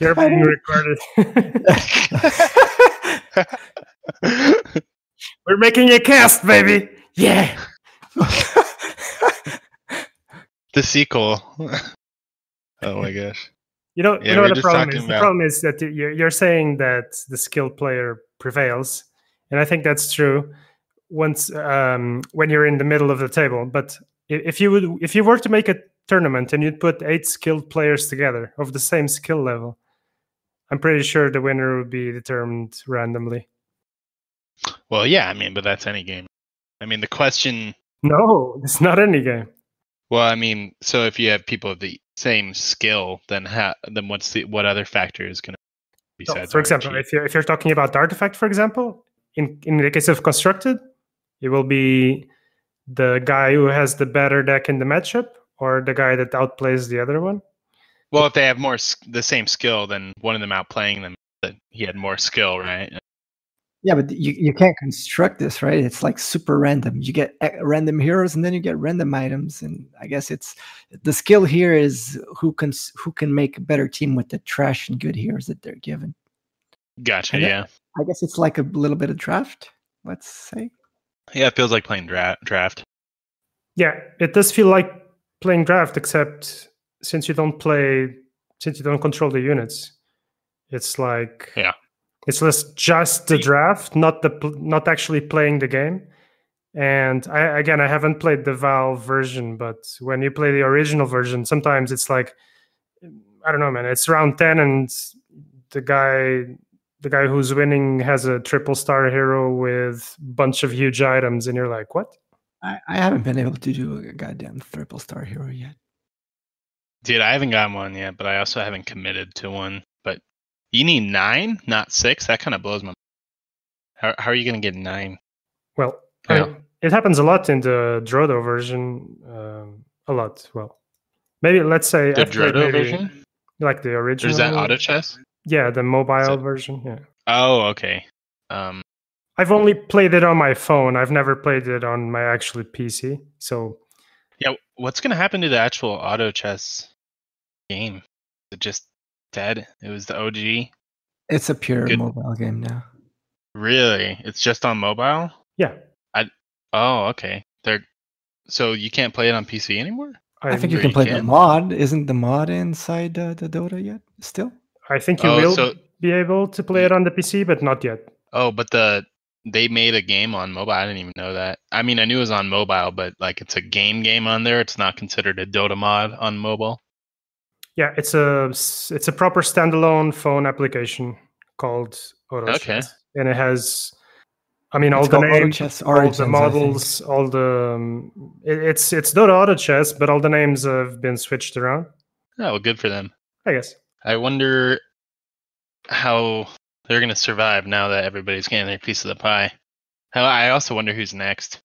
You're being recorded. We're making a cast, baby. Yeah. The sequel. Oh my gosh. You know Yeah, what we're the just problem talking is? The about- problem is that you're saying that the skilled player prevails, and I think that's true once when you're in the middle of the table. But if you were to make a tournament and you'd put 8 skilled players together of the same skill level, I'm pretty sure the winner would be determined randomly. Well, yeah, I mean, but that's any game. I mean, the question. No, it's not any game. Well, I mean, so if you have people of the same skill, then what other factor is going to besides? For example, RNG? if you're talking about the artifact, for example, in the case of constructed, it will be the guy who has the better deck in the matchup, or the guy that outplays the other one. Well, if they have the same skill, then one of them outplaying them, that he had more skill, right? Yeah, but you can't construct this, right? It's like super random. You get random heroes, and then you get random items. And I guess it's the skill here is who can make a better team with the trash and good heroes that they're given. Gotcha. And Yeah. I guess it's like a little bit of draft. Let's say. Yeah, it feels like playing draft. Yeah, it does feel like playing draft, except since you don't control the units, it's like it's less just the draft, not actually playing the game. And I haven't played the Valve version, but when you play the original version, sometimes it's like, I don't know, man. It's round 10, and the guy who's winning has a triple star hero with a bunch of huge items, and you're like, what? I haven't been able to do a goddamn triple star hero yet. Dude, I haven't gotten one yet, but I also haven't committed to one. But you need 9, not 6? That kind of blows my mind. How are you going to get 9? Well, I mean, it happens a lot in the Drodo version. A lot. Well, maybe let's say the Drodo version? Like the original. Is that auto chess? Yeah, the mobile version. Yeah. Oh, okay. I've only played it on my phone. I've never played it on my actual PC. So, yeah, what's going to happen to the actual auto chess game? Is it just dead? It was the OG? It's a pure mobile game now. Really? It's just on mobile? Yeah. Oh, okay. So you can't play it on PC anymore? I think you can play the mod. Isn't the mod inside the Dota yet? Still? I think you will be able to play it on the PC, but not yet. Oh, but they made a game on mobile. I didn't even know that. I mean, I knew it was on mobile, but like it's a game on there. It's not considered a Dota mod on mobile. Yeah, it's a proper standalone phone application called Auto Chess, and it has, I mean, all the names, all the models, all the it's Dota Auto Chess, but all the names have been switched around. Oh, well, good for them. I guess. I wonder how they're going to survive now that everybody's getting their piece of the pie. I also wonder who's next.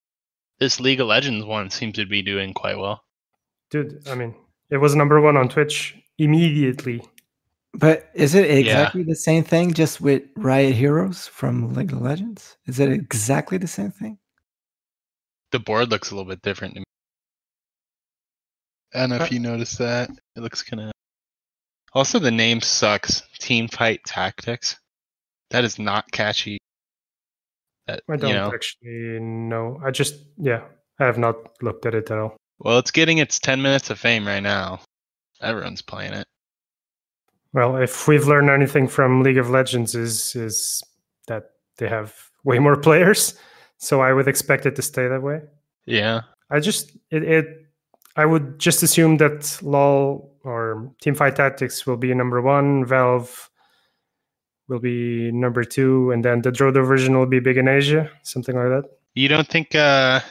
This League of Legends one seems to be doing quite well. Dude, I mean, it was number 1 on Twitch immediately. But is it exactly the same thing, just with Riot Heroes from League of Legends? Is it exactly the same thing? The board looks a little bit different to me. I don't know if you noticed that. It looks kind of... Also, the name sucks. Teamfight Tactics. That is not catchy. I don't actually know. I have not looked at it at all. Well, it's getting its 10 minutes of fame right now. Everyone's playing it. Well, if we've learned anything from League of Legends is that they have way more players, so I would expect it to stay that way. Yeah. I would just assume that LoL or Teamfight Tactics will be number 1, Valve will be number 2, and then the Drodo version will be big in Asia, something like that. You don't think... well,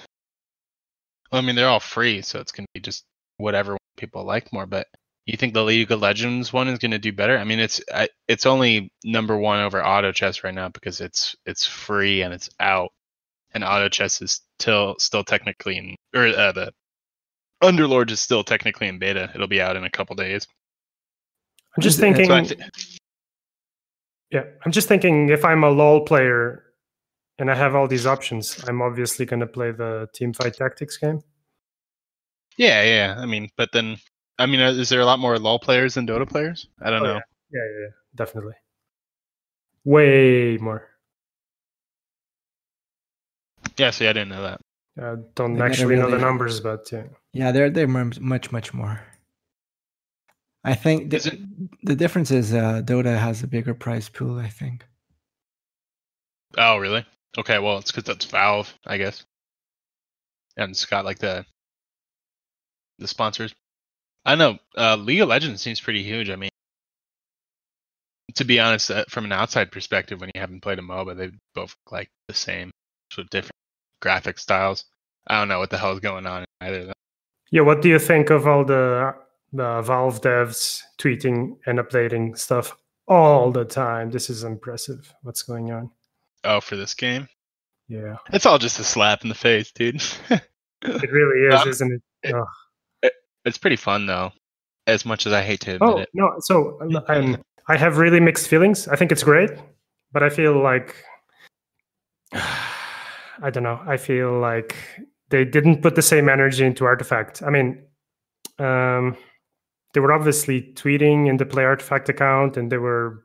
I mean, they're all free, so it's going to be just whatever people like more, but you think the League of Legends one is going to do better? I mean, it's only number 1 over Auto Chess right now because it's free and it's out, and Auto Chess is still technically the Underlord is still technically in beta. It'll be out in a couple days. I'm just thinking. I'm just thinking if I'm a LoL player and I have all these options, I'm obviously going to play the Teamfight Tactics game. Yeah. I mean, but then, is there a lot more LoL players than Dota players? I don't know. Yeah. definitely. Way more. Yeah, see, I didn't know that. Don't actually know the numbers, but yeah. Yeah, they're much more. I think the difference is Dota has a bigger prize pool, I think. Oh, really? Okay, well, it's because that's Valve, I guess. And it's got like the sponsors. I don't know. League of Legends seems pretty huge. I mean, to be honest, from an outside perspective, when you haven't played a MOBA, they both look like the same, with different graphic styles. I don't know what the hell is going on in either of them. Yeah, what do you think of all the Valve devs tweeting and updating stuff all the time? This is impressive. What's going on? Oh, for this game? Yeah. It's all just a slap in the face, dude. It really is, isn't it? It's pretty fun, though, as much as I hate to admit it. No, so I have really mixed feelings. I think it's great, but I feel like, I don't know, I feel like they didn't put the same energy into Artifact. I mean, they were obviously tweeting in the Play Artifact account, and they were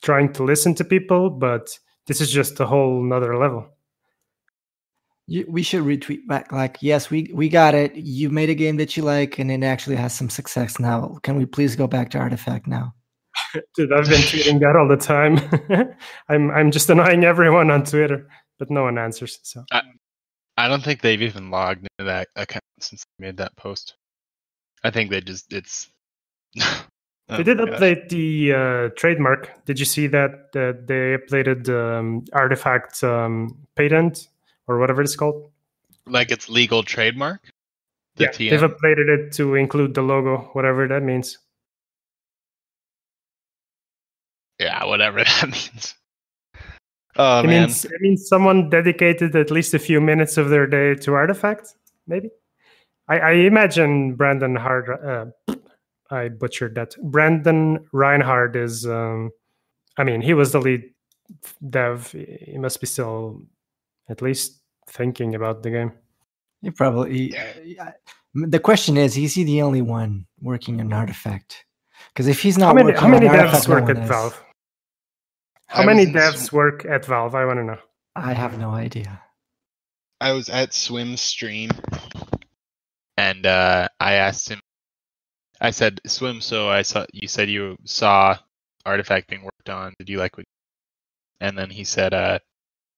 trying to listen to people, but this is just a whole nother level. We should retweet back like, yes, we got it. You made a game that you like, and it actually has some success now. Can we please go back to Artifact now? Dude, I've been tweeting that all the time. I'm just annoying everyone on Twitter, but no one answers. So I don't think they've even logged into that account since they made that post. I think they just they did update the trademark. Did you see that they updated Artifact patent or whatever it's called? Like it's legal trademark? Yeah, they've updated it to include the logo, whatever that means. Yeah, whatever that means. Oh, it means someone dedicated at least a few minutes of their day to Artifact, maybe? I imagine Brandon Hard... I butchered that. Brandon Reinhardt is... he was the lead dev. He must be still at least thinking about the game. He probably... the question is he the only one working on Artifact? Because if he's not how many devs work at Valve? How many devs work at Valve? I want to know. I have no idea. I was at Swim's stream, and I asked him. I said, "Swim, so you said you saw Artifact being worked on. Did you like what?" And then he said,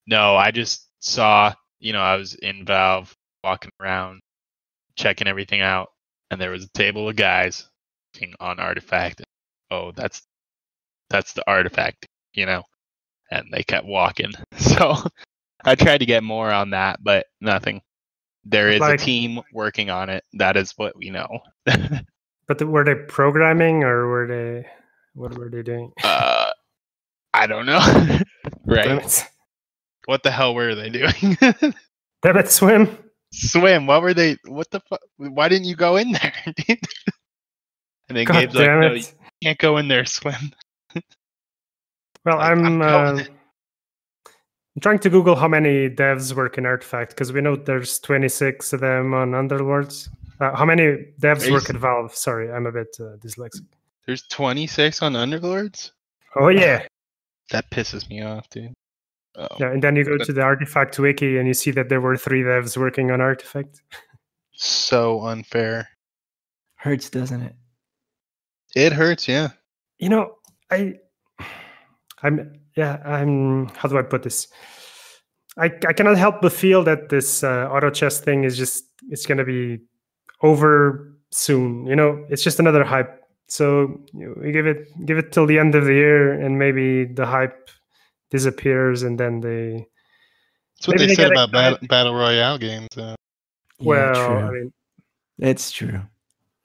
"No, I just saw. I was in Valve, walking around, checking everything out, and there was a table of guys working on Artifact. Oh, that's the Artifact." And they kept walking. So I tried to get more on that, but nothing. There is a team working on it. That is what we know. But were they programming or what were they doing? I don't know. Right. What the hell were they doing? Damn it, Swim. Swim, what were they? What the fuck? Why didn't you go in there? And then Gabe's like, no, you can't go in there, Swim. Well, I'm trying to Google how many devs work in Artifact, because we know there's 26 of them on Underlords. How many devs work at Valve? Sorry, I'm a bit dyslexic. There's 26 on Underlords? Oh, yeah. That pisses me off, dude. Oh. Yeah, and then you go to the Artifact wiki and you see that there were 3 devs working on Artifact. So unfair. Hurts, doesn't it? It hurts, yeah. I'm how do I put this? I cannot help but feel that this auto chess thing it's going to be over soon. It's just another hype. So we give it till the end of the year, and maybe the hype disappears, and then they. That's what they said about battle royale games. Well, I mean, it's true.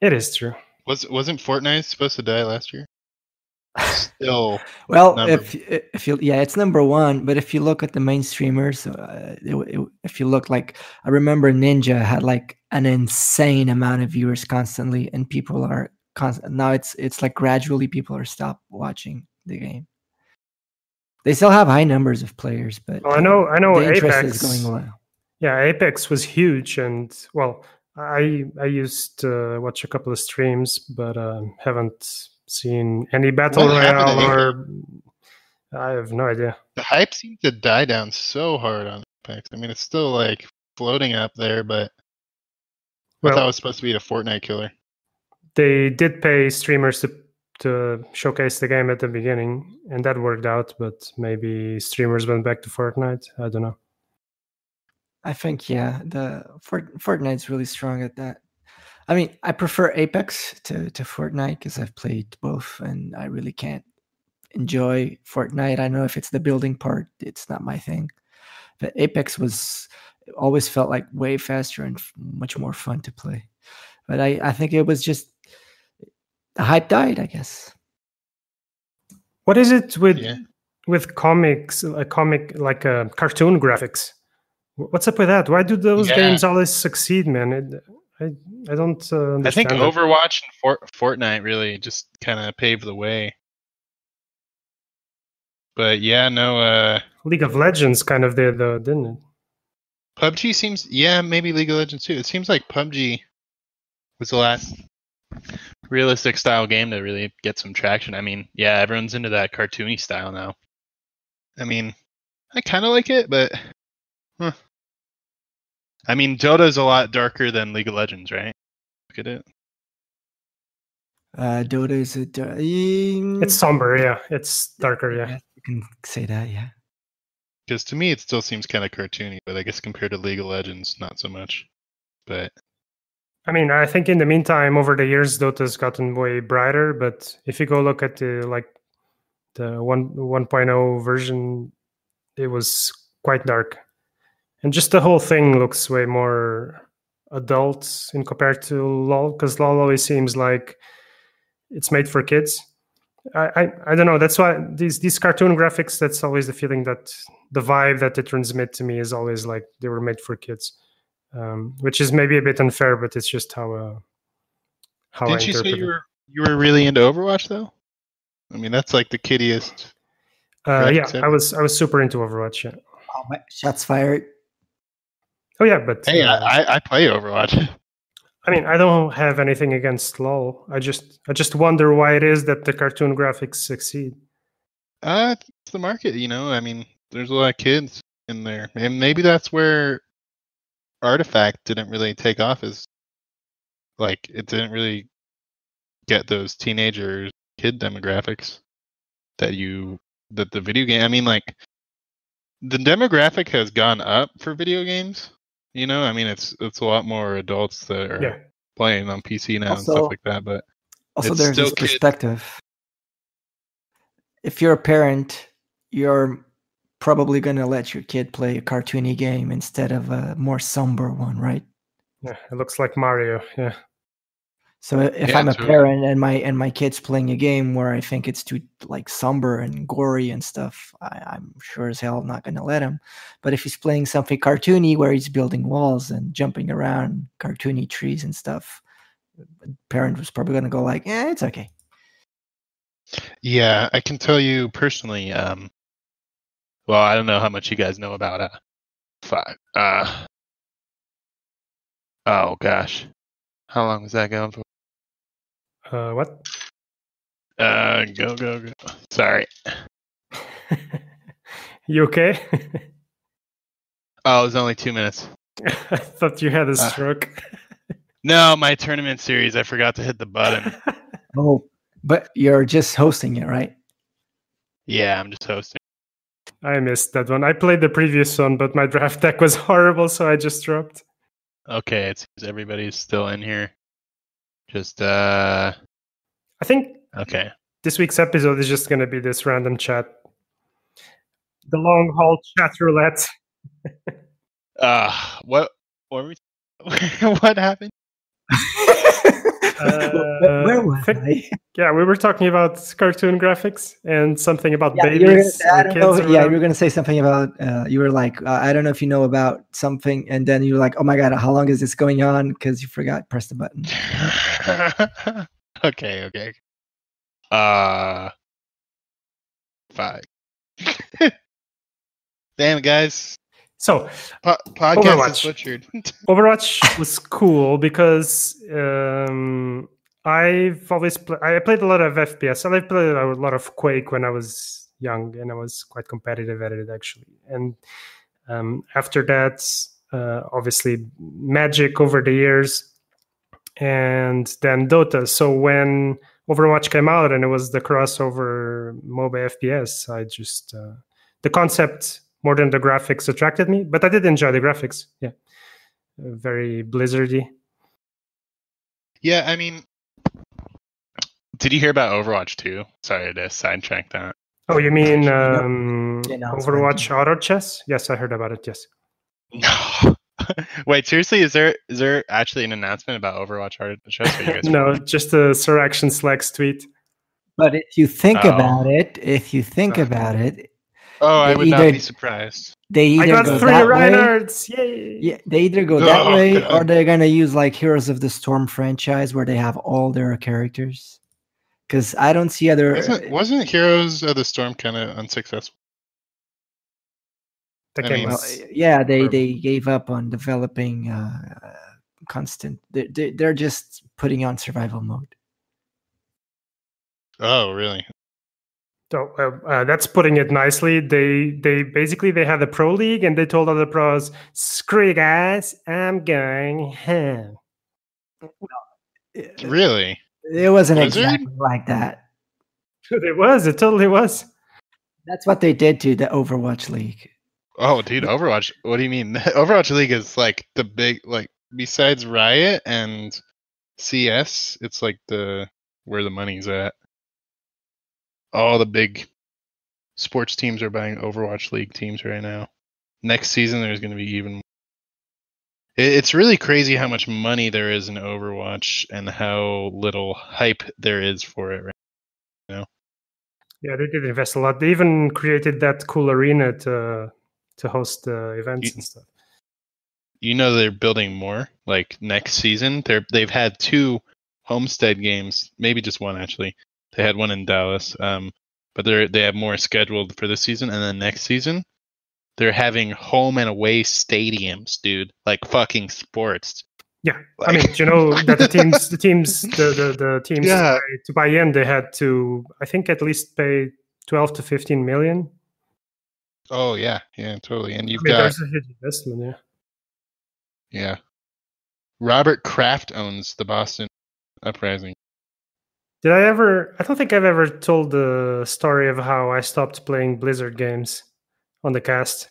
It is true. Wasn't Fortnite supposed to die last year? Still, well, if you it's number one. But if you look at the mainstreamers, if you look like, I remember Ninja had like an insane amount of viewers constantly, and people are now it's like gradually people are stopped watching the game. They still have high numbers of players, but I know the interest Apex is going low. Yeah, Apex was huge, and well, I used to watch a couple of streams, but haven't seen any battle royale or. I have no idea. The hype seems to die down so hard on Apex. I mean, it's still like floating up there, but I thought it was supposed to be a Fortnite killer. They did pay streamers to showcase the game at the beginning, and that worked out. But maybe streamers went back to Fortnite. I don't know. I think the Fortnite's really strong at that. I mean, I prefer Apex to Fortnite because I've played both, and I really can't enjoy Fortnite. I know if it's the building part, it's not my thing. But Apex always felt like way faster and much more fun to play. But I think it was just the hype died, I guess. What is it with comics, cartoon graphics? What's up with that? Why do those games always succeed, man? I don't understand. I think Overwatch and Fortnite really just kind of paved the way. But League of Legends kind of did, though, didn't it? PUBG seems, maybe League of Legends too. It seems like PUBG was the last realistic style game to really get some traction. I mean, everyone's into that cartoony style now. I mean, I kind of like it, but I mean, Dota's a lot darker than League of Legends, right? Look at it. Dota is it's somber, yeah. It's darker, yeah. You can say that, yeah. Because to me, it still seems kind of cartoony, but I guess compared to League of Legends, not so much. But I mean, I think in the meantime, over the years, Dota's gotten way brighter. But if you go look at the 1.0 version, it was quite dark, and just the whole thing looks way more adult in compared to LoL, because LoL always seems like it's made for kids. I don't know. That's why these cartoon graphics, that's always the feeling, that the vibe that they transmit to me is always like they were made for kids, which is maybe a bit unfair, but it's just how Didn't you say you were really into Overwatch though? I mean, that's like the kiddiest. I was super into Overwatch. Yeah. Oh, my, shots fired. Oh yeah, but hey, I play Overwatch. I mean, I don't have anything against LoL. I just wonder why it is that the cartoon graphics succeed. It's the market, I mean, there's a lot of kids in there, and maybe that's where Artifact didn't really take off. Is like it didn't really get those teenager kid demographics that the video game. I mean, like the demographic has gone up for video games. I mean, it's a lot more adults that are playing on PC now and stuff like that. But also, there's this perspective. If you're a parent, you're probably going to let your kid play a cartoony game instead of a more somber one, right? Yeah, it looks like Mario. Yeah. So if I'm a parent and my kid's playing a game where I think it's too like somber and gory and stuff, I'm sure as hell not going to let him. But if he's playing something cartoony where he's building walls and jumping around cartoony trees and stuff, the parent was probably going to go like, it's okay. Yeah, I can tell you personally. Well, I don't know how much you guys know about 5. Oh gosh, how long was that going for? What? Go. Sorry. You okay? Oh, it was only 2 minutes. I thought you had a stroke. No, my tournament series, I forgot to hit the button. Oh, but you're just hosting it, right? Yeah, I'm just hosting. I missed that one. I played the previous one, but my draft deck was horrible, so I just dropped. Okay, it seems everybody's still in here. Just, I think this week's episode is just going to be this random chat. The long haul chat roulette. What were we? What happened? Where was I? Yeah, we were talking about cartoon graphics and something about babies. You were going to say something about, you were like, I don't know if you know about something. And then you were like, oh my God, how long is this going on? Because you forgot, press the button. Okay. 5. Damn, guys. So, podcast is butchered. Overwatch was cool because I've always I played a lot of FPS. I played a lot of Quake when I was young, and I was quite competitive at it actually. And after that, obviously Magic over the years, and then Dota. So when Overwatch came out and it was the crossover MOBA FPS, I just the concept more than the graphics attracted me. But I did enjoy the graphics. Yeah, very Blizzardy. Yeah, I mean, did you hear about Overwatch 2? Sorry to sidetrack that. Oh, you mean Overwatch Auto Chess? Yes, I heard about it. Yes. No. Wait, seriously? Is there actually an announcement about Overwatch Auto Chess? No, just a Sir Action Slacks tweet. But if you think about it, I would not be surprised. They either go that way. Yeah, they either go that way, or they're gonna use like Heroes of the Storm franchise where they have all their characters. Because I don't see other. Wasn't Heroes of the Storm kind of unsuccessful? They gave up on developing constant. They're just putting on survival mode. Oh, really? So that's putting it nicely. They basically they had a pro league, and they told other pros, "Screw you guys, I'm going home." Really? It wasn't exactly like that. It was. It totally was. That's what they did to the Overwatch League. Oh, dude, Overwatch. What do you mean? Overwatch League is like the big, like, besides Riot and CS, it's like where the money's at. All the big sports teams are buying Overwatch League teams right now. Next season, there's going to be even more. It's really crazy how much money there is in Overwatch and how little hype there is for it right now. Yeah, they did invest a lot. They even created that cool arena to host events and stuff. You know they're building more. Like next season, they've had 2 Homestead games, maybe just one actually. They had one in Dallas, but they have more scheduled for this season, and then next season they're having home and away stadiums, dude, like fucking sports. Yeah, like, I mean, you know that the teams to buy in, they had to, I think, at least pay 12 to 15 million. Oh yeah, totally. And there's a huge investment, yeah. Yeah, Robert Kraft owns the Boston Uprising. I don't think I've ever told the story of how I stopped playing Blizzard games on the cast.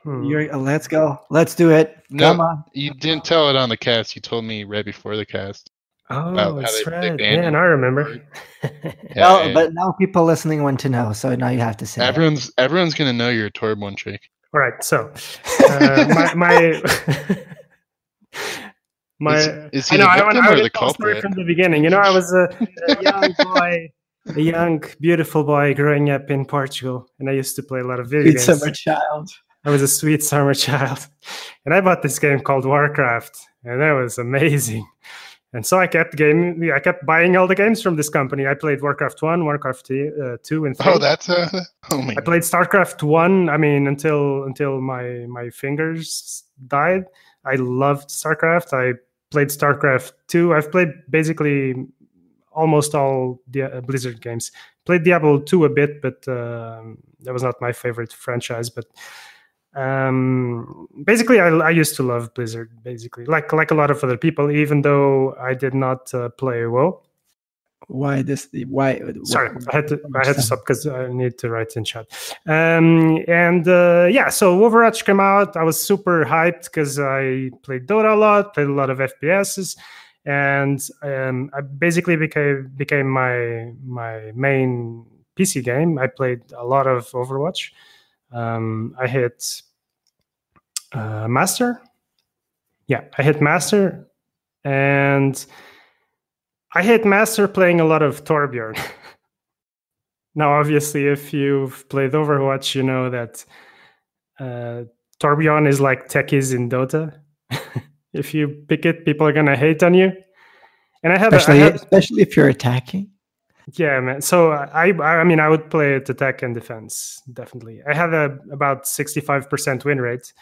Let's go. Let's do it. Come on. You didn't tell it on the cast. You told me right before the cast. Oh, that's right. Man, I remember. But now people listening want to know, so now you have to say everyone's going to know you're a Torbjorn trick. All right, so is he the victim or the culprit? From the beginning, you know, I was a young boy, a young, beautiful boy growing up in Portugal, and I used to play a lot of video games. Summer child. I was a sweet summer child, and I bought this game called Warcraft, and that was amazing. And so I kept buying all the games from this company. I played Warcraft 1, Warcraft 2, and 3. Oh, that's I played StarCraft 1. I mean, until my fingers died. I loved StarCraft. I played StarCraft 2. I've played basically almost all the Blizzard games. Played Diablo 2 a bit, but that was not my favorite franchise. But basically, I used to love Blizzard. Basically, like a lot of other people, even though I did not play WoW. Why? Sorry, I had to stop because I need to write in chat. So Overwatch came out. I was super hyped because I played Dota a lot, played a lot of FPSs, and I basically became my main PC game. I played a lot of Overwatch. I hit Master. Yeah, I hit Master, and I hit Master playing a lot of Torbjorn. Now, obviously, if you've played Overwatch, you know that Torbjorn is like techies in Dota. If you pick it, people are gonna hate on you. And especially if you're attacking. Yeah, man. So I mean, I would play it attack and defense, definitely. I had about 65% win rate,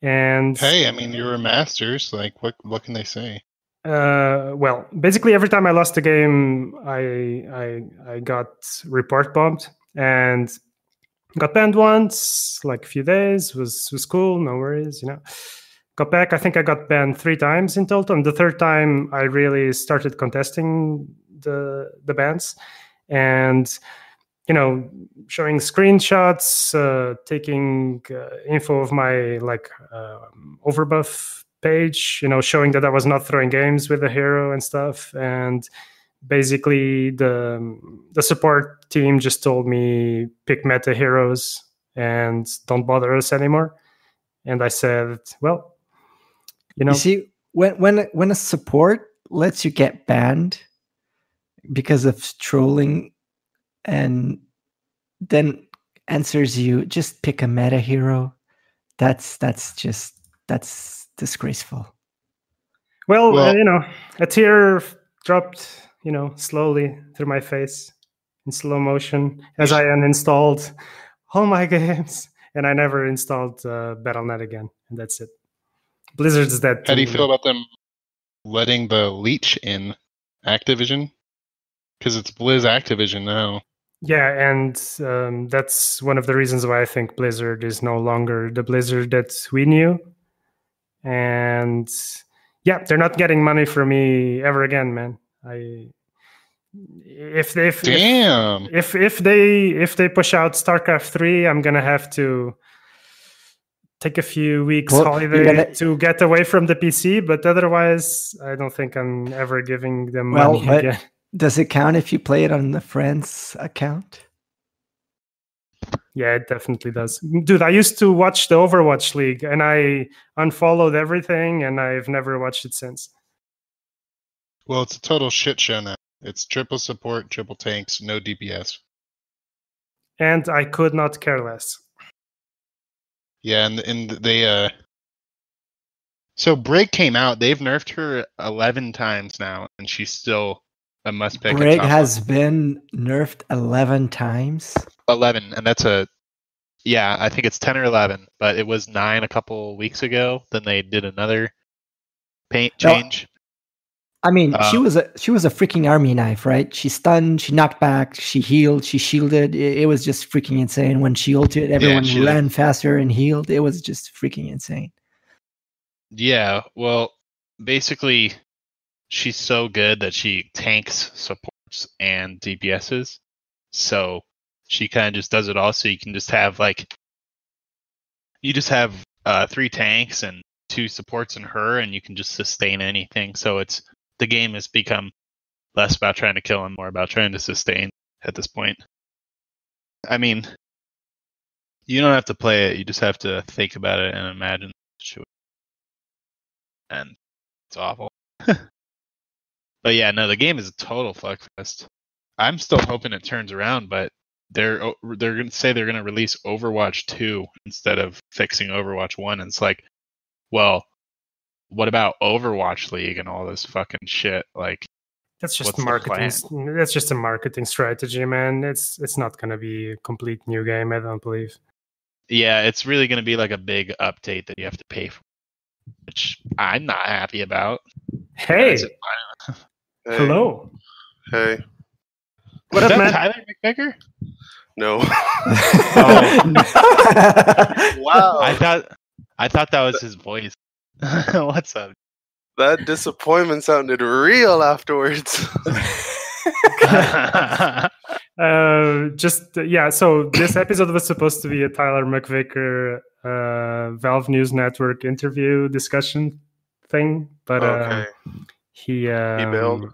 and hey, I mean, you're a Masters. Like, what can they say? Well, basically every time I lost a game, I got report bombed and got banned once, like a few days, was cool, no worries, Got back, I think I got banned 3 times in total, and the third time I really started contesting the bans and showing screenshots, taking info of my overbuff page, showing that I was not throwing games with the hero and stuff. And basically the support team just told me pick meta heroes and don't bother us anymore. And I said, well, You see, when a support lets you get banned because of trolling and then answers you, just pick a meta hero, that's disgraceful. Well, a tear dropped, slowly through my face in slow motion as I uninstalled all my games, and I never installed Battle.net again, and that's it. Blizzard's dead. How do you feel about them letting the leech in Activision? Because it's Blizz Activision now. Yeah, and that's one of the reasons why I think Blizzard is no longer the Blizzard that we knew. And yeah, they're not getting money from me ever again, man. If they push out StarCraft 3, I'm gonna have to take a few weeks holiday to get away from the PC. But otherwise, I don't think I'm ever giving them money again. Does it count if you play it on the friend's account? Yeah, it definitely does. Dude, I used to watch the Overwatch League and I unfollowed everything and I've never watched it since. Well, it's a total shit show now. It's triple support, triple tanks, no DPS. And I could not care less. Yeah, and they so Brig came out. They've nerfed her 11 times now, and she's still a must pick. Brig has been nerfed 11 times. 11, and that's I think it's 10 or 11, but it was 9 a couple weeks ago. Then they did another paint change. I mean, she was a freaking army knife, right? She stunned, she knocked back, she healed, she shielded. It was just freaking insane. When she ulted, everyone ran faster and healed. It was just freaking insane. Yeah, well, basically, she's so good that she tanks, supports, and DPSs. So she kind of just does it all. So you can just have 3 tanks and 2 supports in her, and you can just sustain anything. So the game has become less about trying to kill and more about trying to sustain at this point. I mean, you don't have to play it. You just have to think about it and imagine the situation. And it's awful. But yeah, no, the game is a total fuckfest. I'm still hoping it turns around, but they're going to say they're going to release Overwatch 2 instead of fixing Overwatch 1. And it's like, well, what about Overwatch League and all this fucking shit? Like, that's just marketing. That's just a marketing strategy, man. It's not going to be a complete new game, I don't believe. Yeah, it's really going to be like a big update that you have to pay for, which I'm not happy about. Hey. Hello. Hey. What up, man? Tyler McVicker? No. Wow. I thought that was his voice. What's up? That disappointment sounded real afterwards. So this episode was supposed to be a Tyler McVicker Valve News Network interview discussion thing, but he bailed.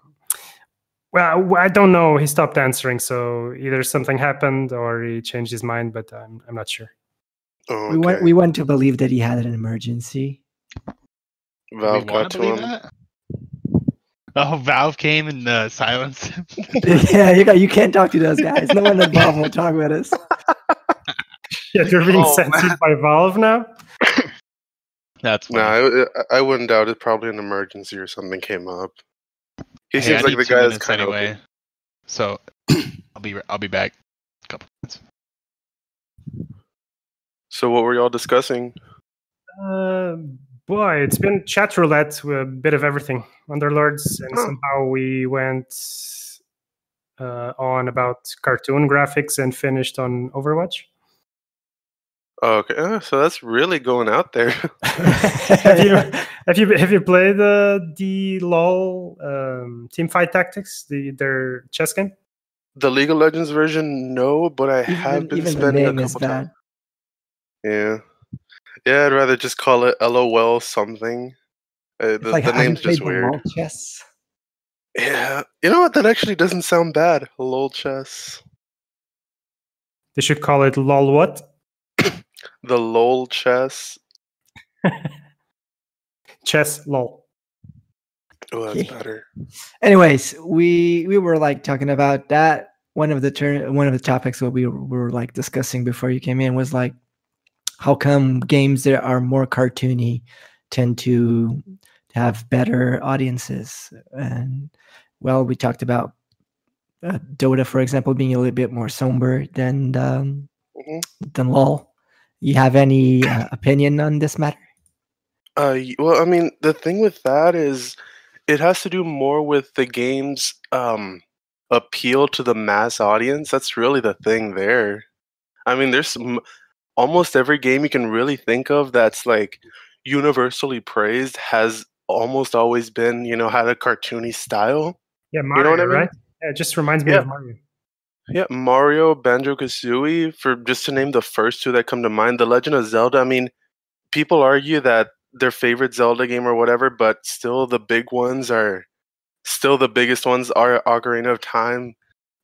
Well, I don't know. He stopped answering, so either something happened or he changed his mind, but I'm not sure. Oh, okay. We want to believe that he had an emergency. Valve got to him. That? Oh, Valve came and silenced him. Yeah, you can't talk to those guys. No one at Valve will talk with us. Yeah, you're being censored by Valve now? That's funny. No, I wouldn't doubt it. Probably an emergency or something came up. He seems like the guy that's kind of okay. So I'll be back in a couple minutes. So what were y'all discussing? Boy, it's been chat roulette with a bit of everything. Underlords, and somehow we went on about cartoon graphics and finished on Overwatch. Okay, so that's really going out there. have you played the LOL Teamfight Tactics, their chess game? The League of Legends version, no, but I have been spending a couple times. Yeah, I'd rather just call it LOL something. The name's just weird. LOL chess. Yeah, you know what? That actually doesn't sound bad. LOL chess. They should call it LOL what? The LOL chess. Chess LOL. Oh, that's better. Anyways, we were like talking about that. One of the topics that we were like discussing before you came in was like, how come games that are more cartoony tend to have better audiences? And well, we talked about Dota, for example, being a little bit more somber than LOL. You have any opinion on this matter? Well, I mean, the thing with that is it has to do more with the game's appeal to the mass audience. That's really the thing there. I mean, there's almost every game you can really think of that's like universally praised has almost always been, had a cartoony style. Yeah, Mario, you know what I mean? Right? Yeah, it just reminds me of Mario. Yeah, Mario, Banjo-Kazooie, for just to name the first two that come to mind. The Legend of Zelda, I mean, people argue that their favorite Zelda game or whatever, but still the big ones are still the biggest ones are Ocarina of Time,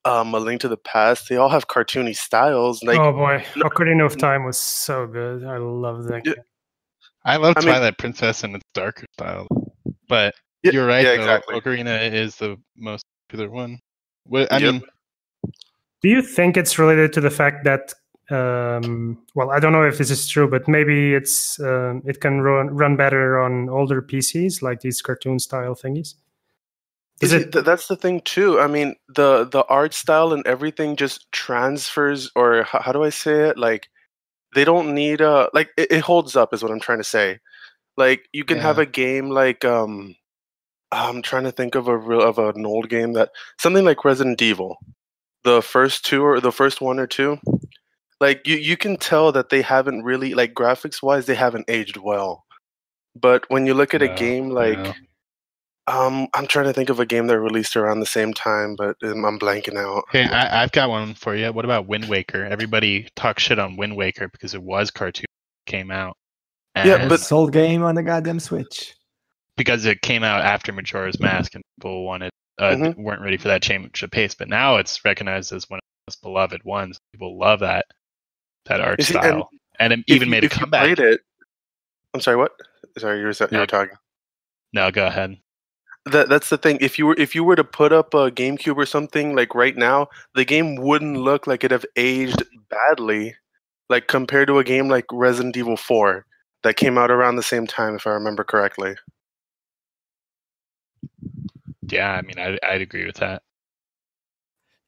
A Link to the Past. They all have cartoony styles. Like, oh boy, Ocarina of Time was so good. I love that game. I love Twilight Princess and its darker style. But you're right, though. Exactly. Ocarina is the most popular one. I mean, do you think it's related to the fact that well, I don't know if this is true, but maybe it's it can run better on older PCs, like these cartoon style thingies? That's the thing too. I mean, the art style and everything just transfers, or how do I say it? Like, they don't need like it holds up, is what I'm trying to say. Like, you can have a game like I'm trying to think of an old game that something like Resident Evil, the first two or the first one or two. Like, you can tell that they haven't really, like, graphics wise, they haven't aged well. But when you look at a game like I'm trying to think of a game that released around the same time, but I'm blanking out. Okay, I've got one for you. What about Wind Waker? Everybody talks shit on Wind Waker because it was cartoon came out. Yeah, but sold game on the goddamn Switch. Because it came out after Majora's Mask and people weren't ready for that change of pace. But now it's recognized as one of the most beloved ones. People love that art style, and it even made a comeback. Played it. I'm sorry, what? Sorry, you were talking. No, go ahead. That's the thing. If you were to put up a GameCube or something like right now, the game wouldn't look like it'd have aged badly, like compared to a game like Resident Evil 4 that came out around the same time, if I remember correctly. Yeah, I mean, I'd agree with that.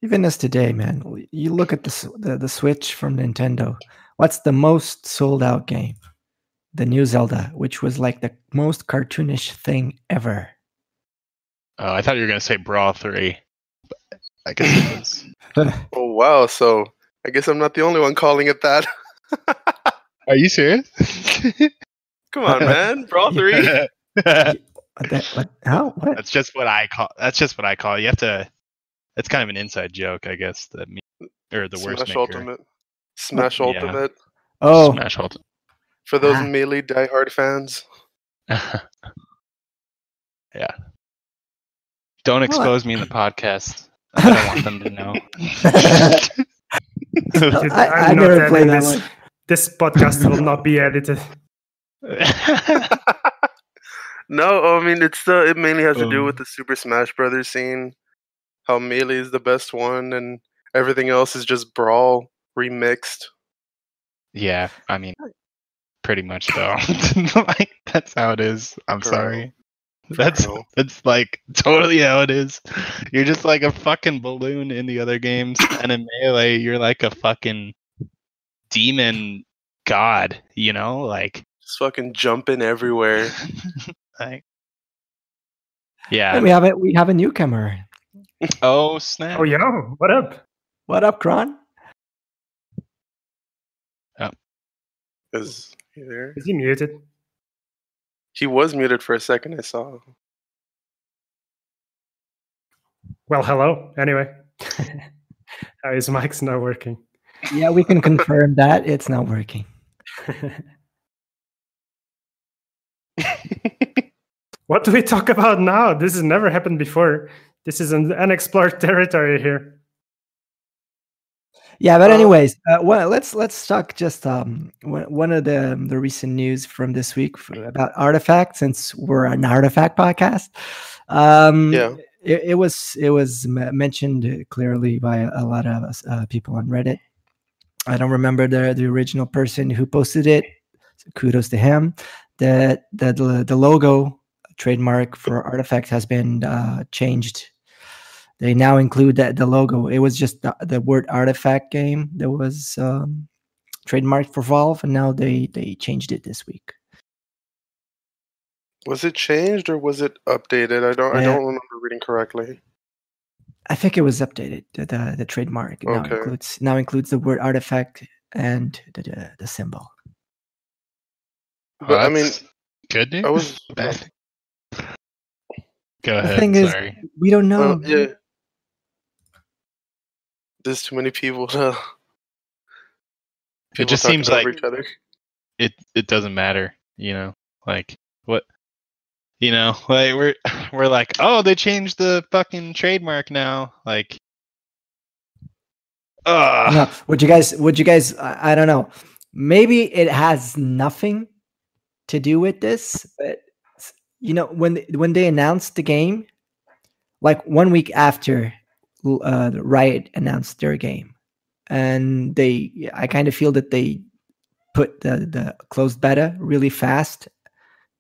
Even as today, man, you look at the Switch from Nintendo. What's the most sold out game? The new Zelda, which was like the most cartoonish thing ever. Oh, I thought you were going to say Brawl 3. But I guess it was. Oh, wow. So I guess I'm not the only one calling it that. Are you serious? Come on, man. Brawl 3. How? What? That's just what I call. You have to. It's kind of an inside joke, I guess. Or the worst maker. Ultimate. Smash Ultimate. Oh, Smash Ultimate. For those Melee diehard fans. Yeah. Don't expose me in the podcast. I don't want them to know. I never played that one. This podcast will not be edited. No, I mean it mainly has to do with the Super Smash Brothers scene. How Melee is the best one, and everything else is just Brawl remixed. Yeah, I mean, pretty much though. Like, that's how it is. I'm sorry. That's like totally how it is. You're just like a fucking balloon in the other games, and in Melee, you're like a fucking demon god. You know, like It's fucking jumping everywhere. Yeah. And we have a newcomer. Oh snap! Oh yo, what up? What up, Kron? Is he there? Is he muted? He was muted for a second, I saw. Well, hello. Anyway, his mic's not working. Yeah, we can confirm that it's not working. What do we talk about now? This has never happened before. This is an unexplored territory here. Yeah, but anyways, well, let's talk just one of the recent news from this week about Artifact, since we're an Artifact podcast. Yeah, it was mentioned clearly by a lot of people on Reddit. I don't remember the original person who posted it. So kudos to him. That the logo trademark for Artifact has been changed. They now include the logo. It was just the word Artifact game that was trademarked for Valve, and now they changed it this week. Was it changed or was it updated? I don't remember reading correctly. I think it was updated. The trademark now includes the word Artifact and the symbol. But I mean, good news. I was bad. Go ahead. The thing is, we don't know. Yeah. There's too many people to. It just seems like each other. It doesn't matter, like what, like we're like, oh, they changed the fucking trademark now, like. No, would you guys? I don't know. Maybe it has nothing to do with this, but when they announced the game, like 1 week after Riot announced their game, and I kind of feel that they put the closed beta really fast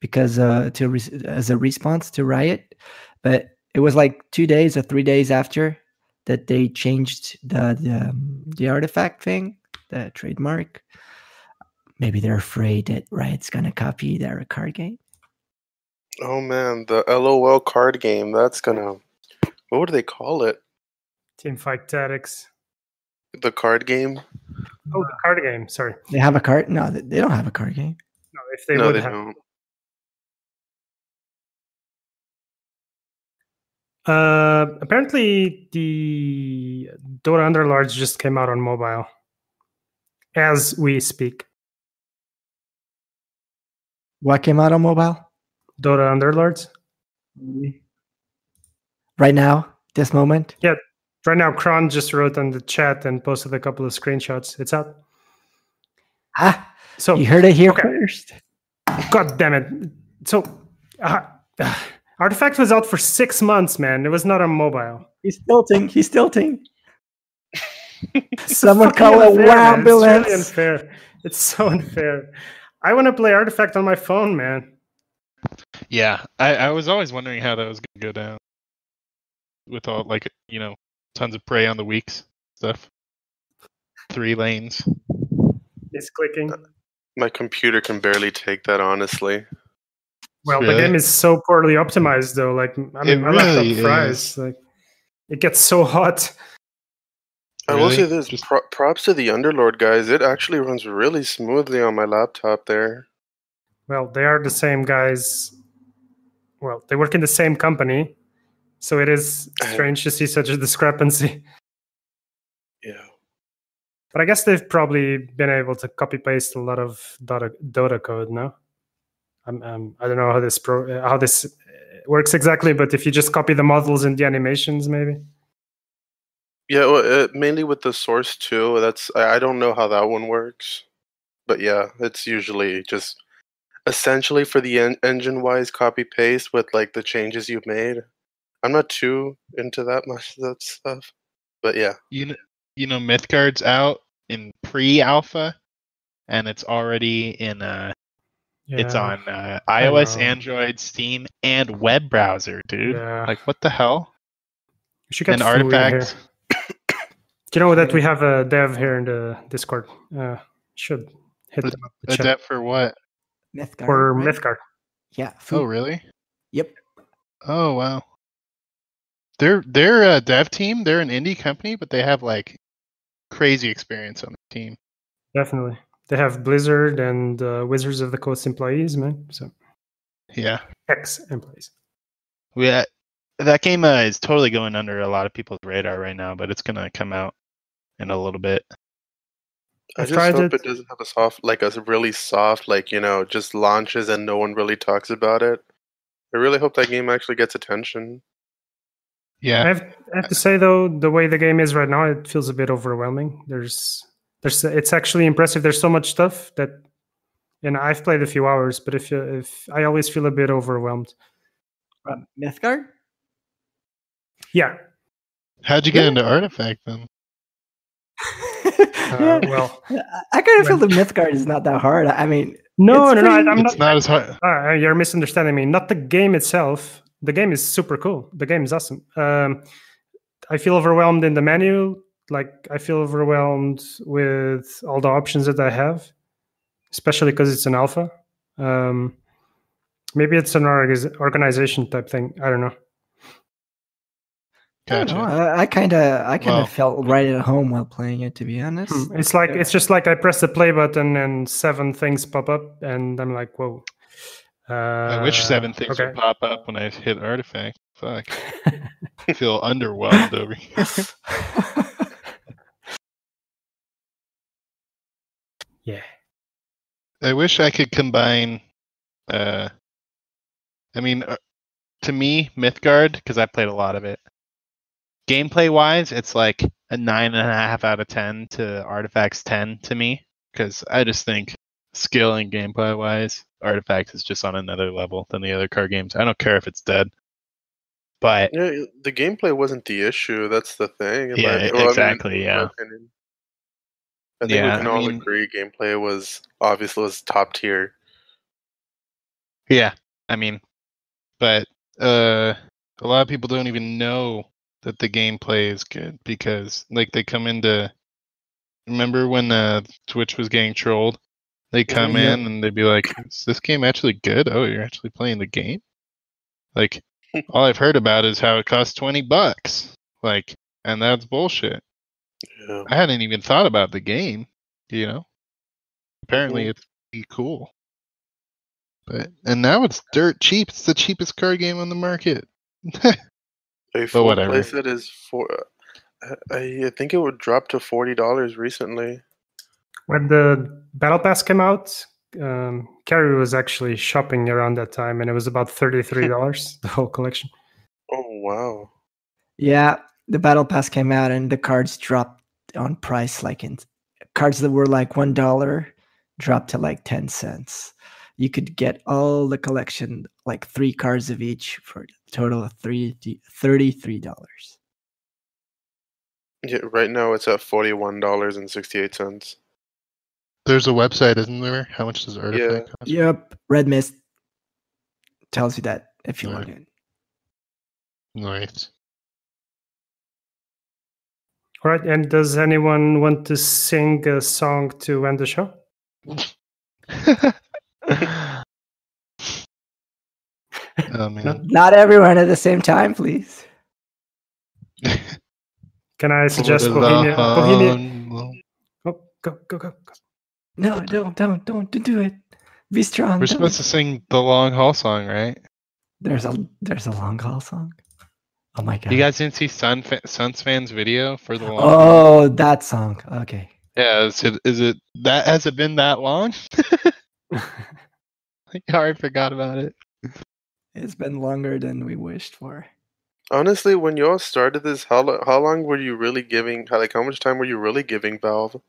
because as a response to Riot, but it was like 2 days or 3 days after that they changed the Artifact thing, the trademark. Maybe they're afraid that Riot's gonna copy their card game. Oh man, the LOL card game. That's gonna. What would they call it? Teamfight Tactics. The card game? Oh, the card game. Sorry. They have a card? No, they don't have a card game. No, if they would have. Don't. Apparently, the Dota Underlords just came out on mobile as we speak. What came out on mobile? Dota Underlords. Right now, this moment? Yeah, right now, Kron just wrote on the chat and posted a couple of screenshots. It's out. So you heard it here first. God damn it! So, Artifact was out for 6 months, man. It was not on mobile. He's tilting. Someone call an ambulance. It's really unfair. It's so unfair. I want to play Artifact on my phone, man. Yeah, I was always wondering how that was going to go down. With all, tons of prey on the weaks stuff. 3 lanes. It's clicking. My computer can barely take that, honestly. Well, really? The game is so poorly optimized, though. Like, my laptop fries. Like, it gets so hot. I will say this: props to the Underlord guys. It actually runs really smoothly on my laptop there. Well, they are the same guys. Well, they work in the same company, so it is strange to see such a discrepancy. Yeah. But I guess they've probably been able to copy-paste a lot of Dota code, no? I don't know how this works exactly, but if you just copy the models and the animations, maybe. Yeah, well, mainly with the source too. I don't know how that one works, but yeah, it's usually just essentially for the engine-wise copy-paste with like the changes you've made. I'm not too into that much of that stuff, but yeah. Mythgard's out in pre-alpha, and it's already in it's on iOS, Android, Steam, and web browser, dude. Yeah. Like, what the hell? We should get Artifact. Do you know that we have a dev here in the Discord? Should hit them up. A dev for what? Mythgard, for right? Mythgard. Yeah. Food. Oh, really? Yep. Oh, wow. They're a dev team. They're an indie company, but they have like crazy experience on the team. Definitely, they have Blizzard and Wizards of the Coast employees, man. So yeah, ex-employees. That game is totally going under a lot of people's radar right now, but it's gonna come out in a little bit. I just hope it doesn't have a really soft, just launches and no one really talks about it. I really hope that game actually gets attention. Yeah, I have to say though, the way the game is right now, it feels a bit overwhelming. It's actually impressive. There's so much stuff that, and I've played a few hours, but if I always feel a bit overwhelmed. Mythgard? Yeah. How'd you get into Artifact then? Well, I kind of feel the Mythgard is not that hard. I mean, no, it's not as hard. You're misunderstanding me. Not the game itself. The game is super cool. The game is awesome. I feel overwhelmed in the menu. Like I feel overwhelmed with all the options that I have, especially because it's an alpha. Maybe it's an organization type thing. I don't know. Gotcha. I kind of felt right at home while playing it, to be honest. It's just like I press the play button and 7 things pop up, and I'm like, whoa. I wish 7 things would pop up when I hit Artifact. Fuck. I feel underwhelmed over here. Yeah. I wish I could combine. To me, Mythgard, because I played a lot of it. Gameplay wise, it's like a 9.5 out of 10 to Artifact's 10 to me, because I just think skill and gameplay wise, Artifact is just on another level than the other card games. I don't care if it's dead, but yeah, the gameplay wasn't the issue. That's the thing. Exactly. I think we can all agree gameplay was top tier. Yeah, but a lot of people don't even know that the gameplay is good because, like, they come into. Remember when Twitch was getting trolled? They come in and they'd be like, "Is this game actually good? Oh, you're actually playing the game?" Like, all I've heard about is how it costs $20. Like, and that's bullshit. Yeah. I hadn't even thought about the game. Apparently it's pretty cool. And now it's dirt cheap. It's the cheapest card game on the market. A full playset is I think it would drop to $40 recently. When the Battle Pass came out, Carrie was actually shopping around that time, and it was about $33, the whole collection. Oh, wow. Yeah, the Battle Pass came out, and the cards dropped on price. Like in cards that were like $1 dropped to like 10 cents. You could get all the collection, like 3 cards of each, for a total of $33. Yeah, right now it's at $41.68. There's a website, isn't there? How much does Artifact cost? Yep, Red Mist tells you that if you log in. Nice. All right, and does anyone want to sing a song to end the show? Oh, man. Not everyone at the same time, please. Can I suggest Bohemian? Oh, go. No, don't do it. Be strong. We're supposed to sing the long haul song, right? There's a long haul song. Oh my god! You guys didn't see Suns fans video for the long? Oh, that song. Okay. Yeah, is it that? Has it been that long? I already forgot about it. It's been longer than we wished for. Honestly, when you all started this, how long were you really giving? How much time were you really giving Valve?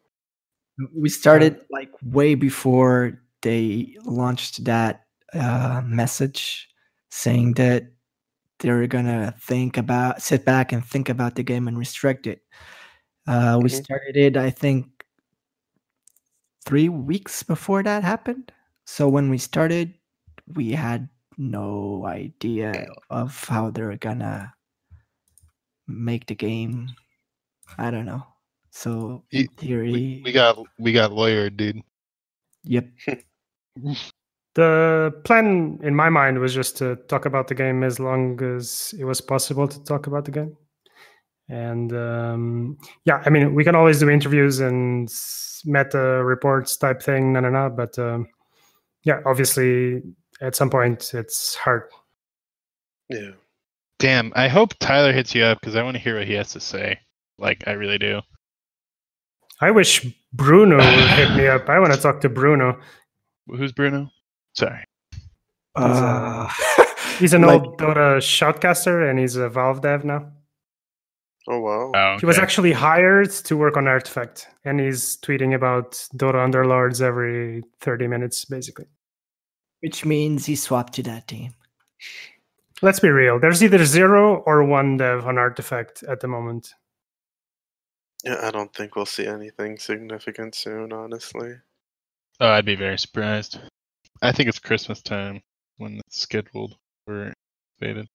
We started like way before they launched that message saying that they're gonna sit back and think about the game and restrict it. We started it, I think, 3 weeks before that happened. So when we started, we had no idea of how they're gonna make the game. I don't know. So in theory, we got lawyered, dude. Yep. The plan in my mind was just to talk about the game as long as it was possible to talk about the game. And yeah, I mean, we can always do interviews and meta reports type thing, but yeah, obviously at some point it's hard. Yeah. Damn, I hope Tyler hits you up because I want to hear what he has to say. Like, I really do. I wish Bruno would hit me up. I want to talk to Bruno. Who's Bruno? Sorry. He's an old Dota shoutcaster, and he's a Valve dev now. Oh, wow. Oh, okay. He was actually hired to work on Artifact, and he's tweeting about Dota Underlords every 30 minutes, basically. Which means he swapped to that team. Let's be real. There's either 0 or 1 dev on Artifact at the moment. Yeah, I don't think we'll see anything significant soon, honestly. Oh, I'd be very surprised. I think it's Christmas time when it's scheduled for Faded.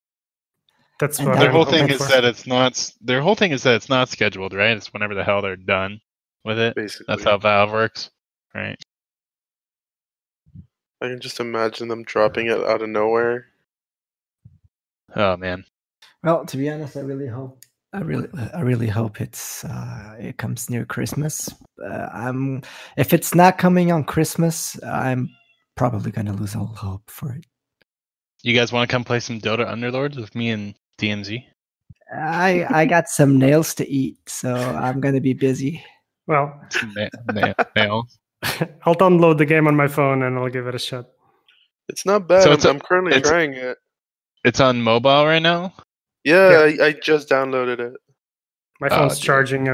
That's what their whole thing is that it's not scheduled, right? It's whenever the hell they're done with it. Basically. That's how Valve works, right? I can just imagine them dropping it out of nowhere. Oh man. Well, to be honest, I really hope it comes near Christmas. If it's not coming on Christmas, I'm probably gonna lose all hope for it. You guys want to come play some Dota Underlords with me and DMZ? I got some nails to eat, so I'm gonna be busy. Well, nails. I'll download the game on my phone and I'll give it a shot. It's not bad. So I'm currently trying it. It's on mobile right now? Yeah. I just downloaded it. My phone's charging.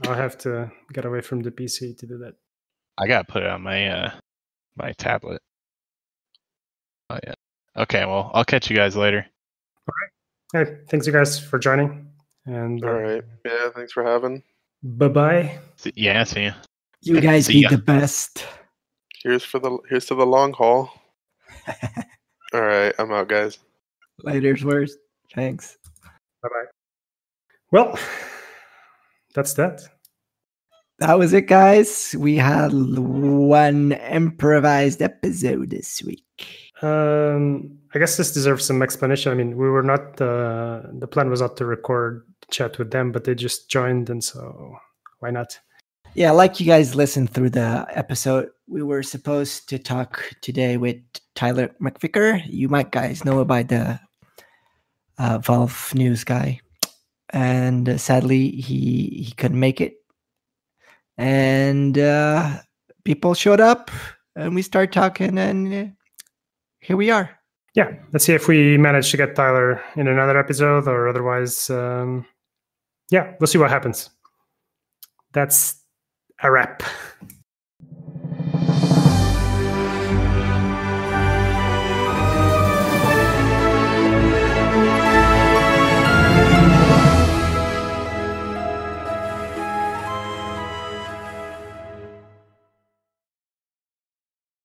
I'll have to get away from the PC to do that. I gotta put it on my my tablet. Oh yeah. Okay, well, I'll catch you guys later. All right. Hey, thanks you guys for joining. And all right. Yeah, thanks for having. Bye-bye. Yeah, see you. You guys be the best. Here's to the long haul. All right, I'm out, guys. Later's worst. Thanks. Bye-bye. Well, that's that. That was it, guys. We had one improvised episode this week. I guess this deserves some explanation. I mean, we were not the plan was not to record chat with them, but they just joined, and so why not? Yeah, like you guys listened through the episode, we were supposed to talk today with Tyler McVicker. You might guys know about the Valve news guy, and sadly he couldn't make it. And people showed up, and we started talking, and here we are. Yeah, let's see if we manage to get Tyler in another episode, or otherwise, yeah, we'll see what happens. That's a wrap.